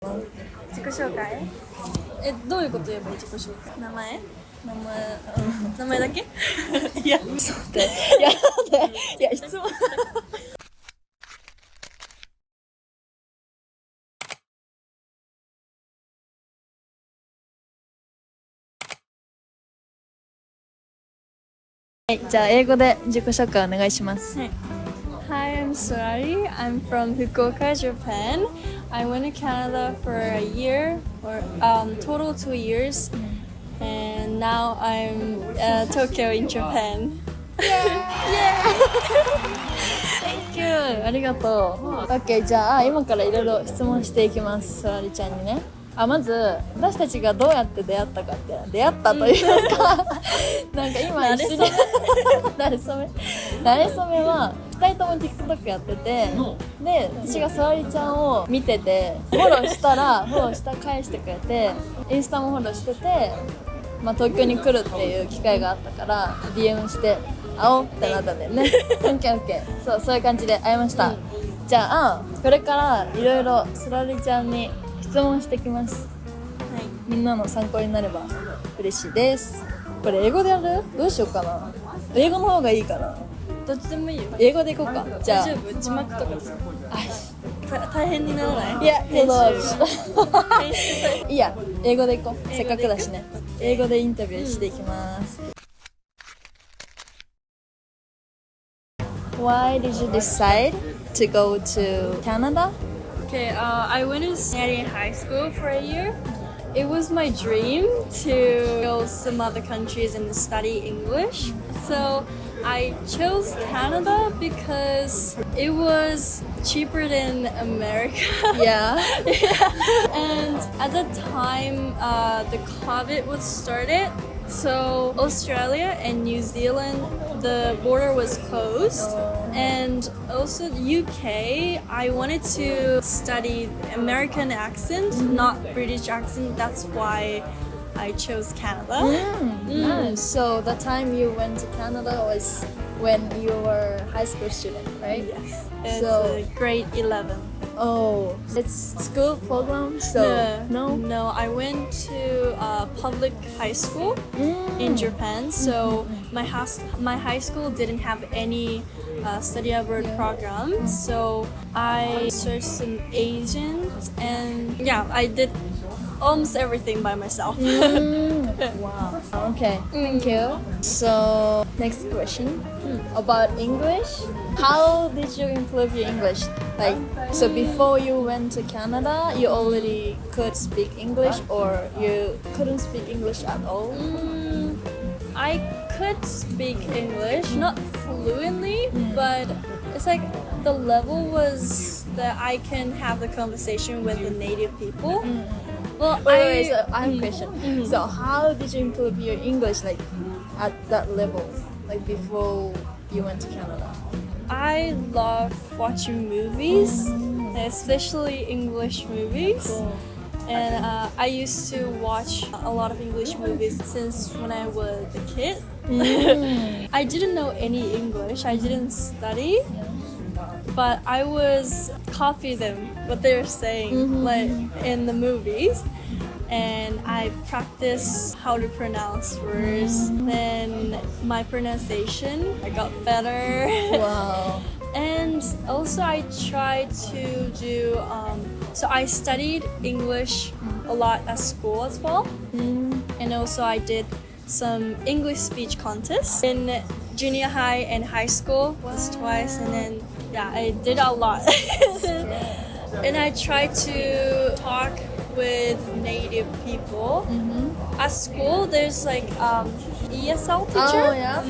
自己紹介？どういうこと言えばいい？自己紹介。名前だけ？いや、そうだ。いや、質問。はい、じゃあ英語で自己紹介お願いします。はい。Hi, I'm Sorari. I'm from Fukuoka, Japan. I went to Canada for a year, or total 2 years, and now I'm Tokyo in Japan. Thank you. ありがとう。OK、じゃあ今からいろいろ質問していきます、Sorariちゃんにね。まず私たちがどうやって出会ったかって出会ったというかなんか今一緒に慣れ初めは2人とも TikTok やってて、で私がそらりちゃんを見ててフォローしたらフォローした返してくれて、インスタもフォローしてて、東京に来るっていう機会があったから DM して会おうってなったんだよね。OK そういう感じで会いました。じゃあこれからいろいろそらりちゃんに質問してきます。はい、みんなの参考になれば嬉しいです。これ英語でやる？どうしようかな。英語の方がいいかな。どっちでもいいよ。英語でいこうか。じゃあ。大丈夫？字幕とかですか？大変にならない？いや、いいや、英語でいこう。せっかくだしね。英語でインタビューしていきます。Why did you decide to go to Canada? Okay, I went to Canadian high school for a year. It was my dream to go to some other countries and study English. So I chose Canada because it was cheaper than America. Yeah. And at the time, the COVID was started. So Australia and New Zealand, the border was closed. And also UK, I wanted to study American accent, not British accent. That's why I chose Canada. Nice. So the time you went to Canada was when you were a high school student, right? Yes. It's grade 11. Oh, it's school program? No, I went to a public high school in Japan. So my high school didn't have any study abroad program. So I searched some agents and I did almost everything by myself. Wow. Okay, thank you. So next question about English. How did you improve your English? So before you went to Canada, you already could speak English, or you couldn't speak English at all? I could speak English, not fluently, but it's like the level was that I can have the conversation with the native people. Well, so I have a question. So how did you improve your English at that level, before you went to Canada? I love watching movies, especially English movies. Cool. And I used to watch a lot of English movies since when I was a kid. I didn't know any English. I didn't study. But I was copy them what they were saying in the movies, and I practiced how to pronounce words. Then my pronunciation I got better. Wow. And also I tried to do so I studied English a lot at school as well. And also I did some English speech contests in junior high and high school once, twice, and then I did a lot. And I tried to talk with native people. At school there's ESL teacher. Oh yeah.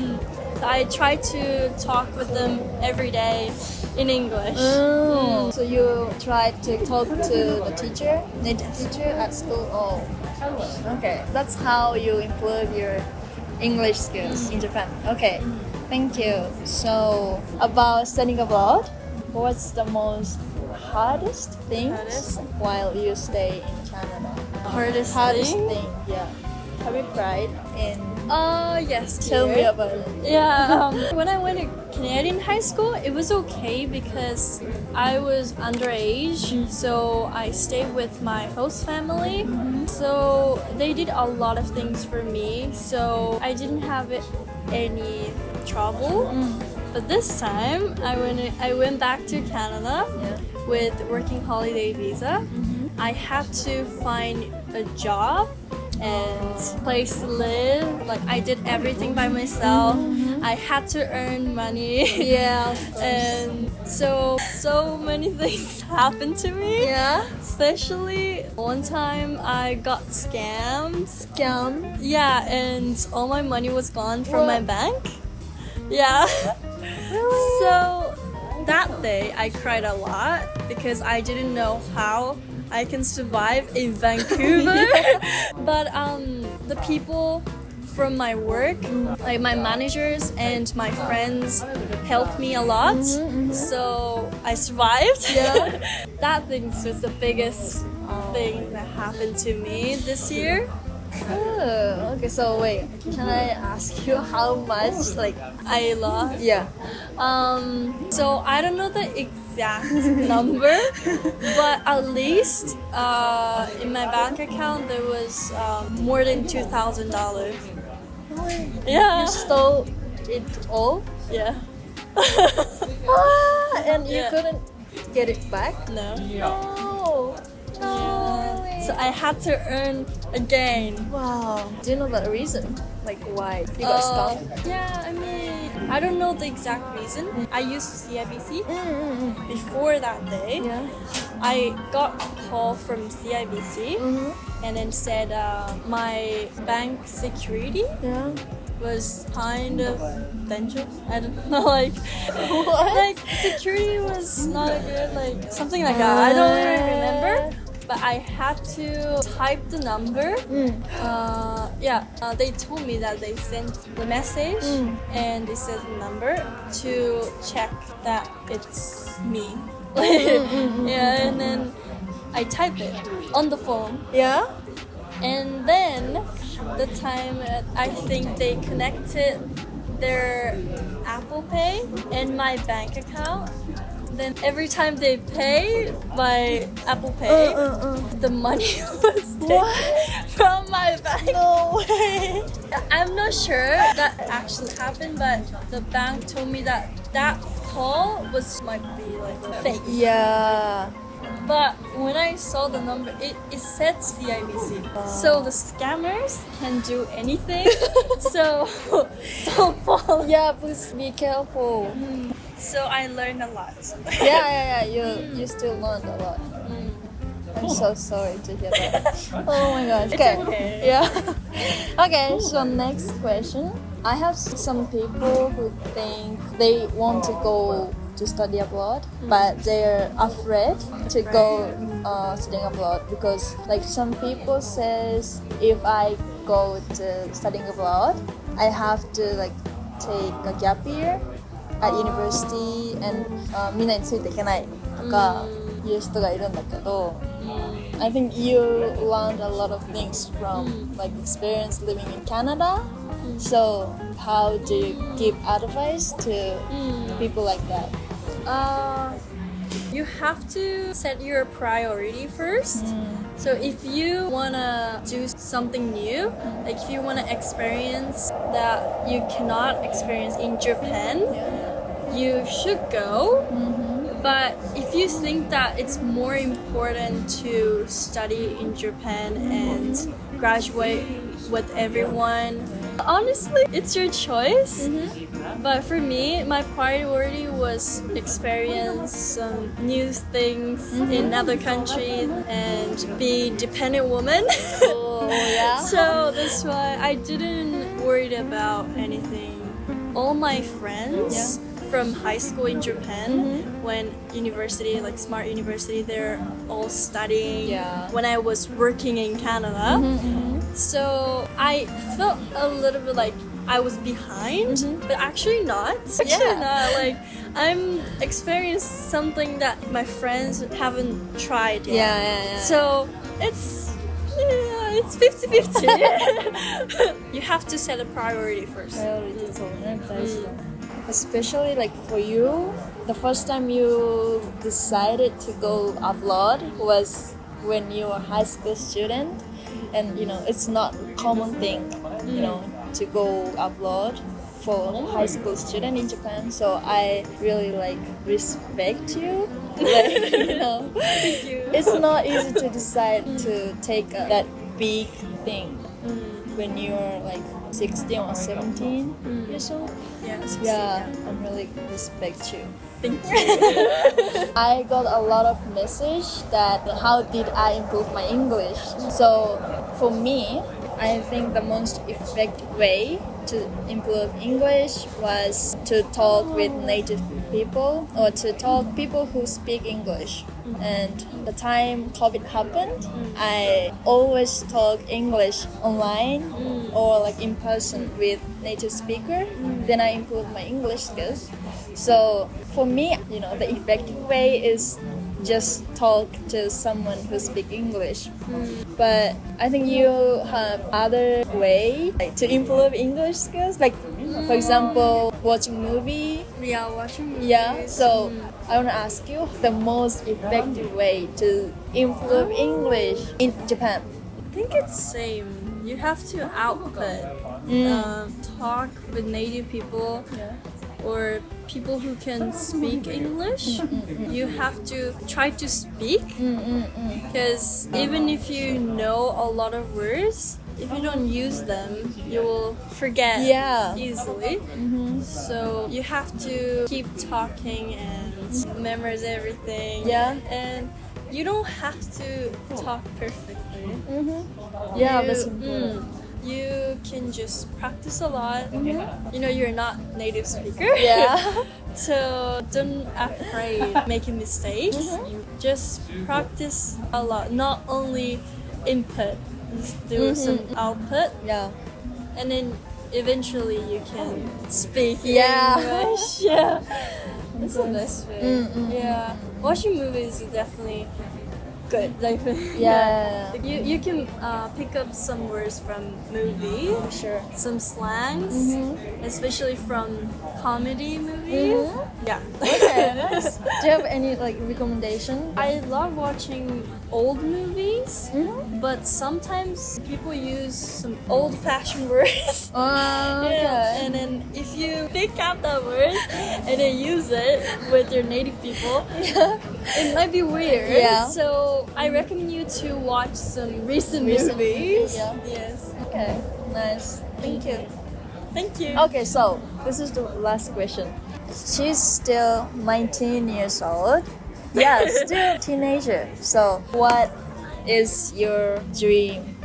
So I tried to talk with them every day in English. So you tried to talk to the teacher, native teacher at school? Oh, okay. That's how you improve your English skills in Japan. Okay. Thank you. So, about studying abroad, what's the most hardest thing while you stay in Canada? Hardest thing? Yeah. have you cried in? Yes. Tell me dear. about it. Yeah, when I went to Canadian high school, it was okay because I was underage, so I stayed with my host family. So they did a lot of things for me, so I didn't have any trouble. But this time, I went back to Canada with working holiday visa. I had to find a job and place to live. Like I did everything by myself. I had to earn money. Yeah. And so many things happened to me. Yeah. Especially one time I got scammed. Scam. Yeah, and all my money was gone from my What? bank. Yeah. So that day I cried a lot because I didn't know how I can survive in Vancouver. But the people from my work, like my managers and my friends, helped me a lot. So I survived. Yeah. That thing was the biggest thing that happened to me this year. Oh, okay, so wait, can I ask you how much, like, I lost. yeah. So I don't know the exact number, but at least in my bank account there was more than $2,000. Yeah. You stole it all? Yeah. And you Yeah. couldn't get it back? No. No. No. So I had to earn again. Wow. Do you know the reason? Like why you got scammed? Yeah, I mean, I don't know the exact reason. I used CIBC. Before that day, Yeah. I got a call from CIBC and then said my bank security Yeah. was kind of dangerous. I don't know, like like security was not good, like something like that. I don't really remember. But I had to type the number. They told me that they sent the message and they said the number to check that it's me. Yeah, and then I type it on the phone. Yeah. And then the time I think they connected their Apple Pay and my bank account. Then every time they pay by Apple Pay, the money was taken from my bank. No way. I'm not sure that actually happened, but the bank told me that that call might be like fake. Yeah. But when I saw the number, it said CIBC. So the scammers can do anything. So don't fall. Yeah, please be careful. So I learned a lot. Yeah. You still learned a lot. I'm so sorry to hear that. Oh my gosh. It's okay. Yeah. Okay, so next question. I have some people who think they want to go to study abroad, but they're afraid to go studying abroad because, like, some people says if I go to studying abroad, I have to like take a gap year at university and みんなについていけないとかいう人がいるんだけど、I think you learned a lot of things from like experience living in Canada. So how do you give advice to people like that? You have to set your priority first. So if you wanna do something new, like if you wanna experience that you cannot experience in Japan, you should go. But if you think that it's more important to study in Japan and graduate with everyone, honestly, it's your choice. But for me, my priority was experience some new things in other countries and be dependent woman. Oh yeah. So that's why I didn't worry about anything. All my friends from high school in Japan, when university, like smart university, they're all studying. Yeah. When I was working in Canada, so I felt a little bit like I was behind, but actually not. Actually not. Like I'm experiencing something that my friends haven't tried yet. Yeah. So it's it's 50-50. You have to set a priority first. Priority そうね、大事だね。Especially like for you, the first time you decided to go abroad was when you were a high school student, and you know it's not a common thing, you know, to go abroad for a high school student in Japan. So I really like respect you. Like, you know, Thank you. it's not easy to decide to take that big thing when you're like 16 or 17 years old. Yeah, 16, Yeah, I really respect you. Thank you. I got a lot of message that how did I improve my English. So for me, I think the most effective way to improve English was to talk with native people or to talk people who speak English. And the time COVID happened, I always talk English online or like in person with native speaker. Then I improve my English skills. So for me, you know, the effective way is just talk to someone who speaks English. But I think you have other way like, to improve English skills, like for example, watching movie. Yeah, watching movies. Yeah, so I want to ask you the most effective way to improve English in Japan. I think it's same. You have to output, talk with native people or people who can speak English. You have to try to speak because even if you know a lot of words, if you don't use them, you will forget easily. So you have to keep talking and memorize everything. Yeah. And you don't have to talk perfectly. Yeah, that's important. You can just practice a lot. You know, you're not native speaker. Yeah. So don't afraid making mistakes. Just practice a lot. Not only input, just do some output, Yeah. and then eventually you can speak Yeah. English. Yeah, that's the best way. Yeah, watching movies is definitely good. Like, Yeah. you can pick up some words from movie, Sure. some slangs, especially from comedy movies. Yeah. Okay, nice. Do you have any like recommendation? I love watching old movies, but sometimes people use some old-fashioned words. Oh, Yeah, okay. and then if you pick up that word and then use it with your native people, it might be weird. Yeah. So I recommend you to watch some recent movies. Yeah. Yes. Okay, nice. Thank you. Thank you. Okay, so this is the last question. She's still 19 years old. Yeah, still a teenager. So what is your dream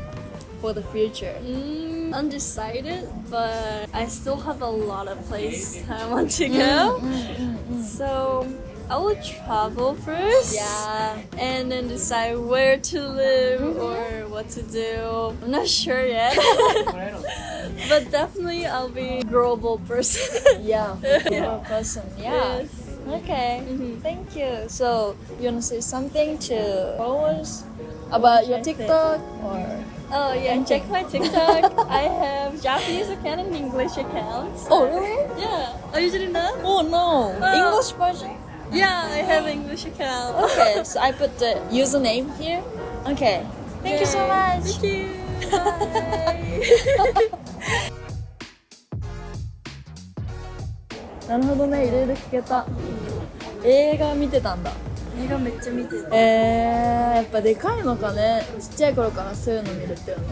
for the future? Undecided, but I still have a lot of places I want to go. So I will travel first. Yeah. And then decide where to live or what to do. I'm not sure yet. But definitely I'll be a global person. Yeah, you're a person. Yeah. Yes. Okay, thank you. So, you want to say something to followers about your TikTok or? Oh yeah, check my TikTok. I have Japanese account and English accounts. Oh, really? Yeah. Oh, you didn't know? Oh no, English version. Yeah, I have English account. Okay, so I put the username here. Okay, thank you so much. Thank you. Bye. なるほどね、いろいろ聞けた。映画見てたんだ。映画めっちゃ見てる。やっぱでかいのかね。ちっちゃい頃からそういうの見るっていうの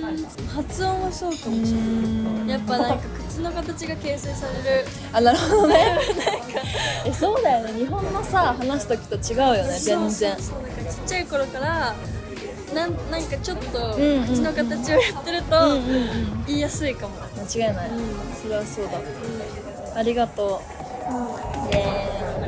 は。発音はそうかもしれない。やっぱなんか口の形が形成される。あ、なるほどね。そうだよね。日本のさ、話すときと違うよね、全然。そうなんかちっちゃい頃からなんかちょっと口の形をやってると言いやすいかも。間違いない。それはそうだ。ありがとう。イエーイ。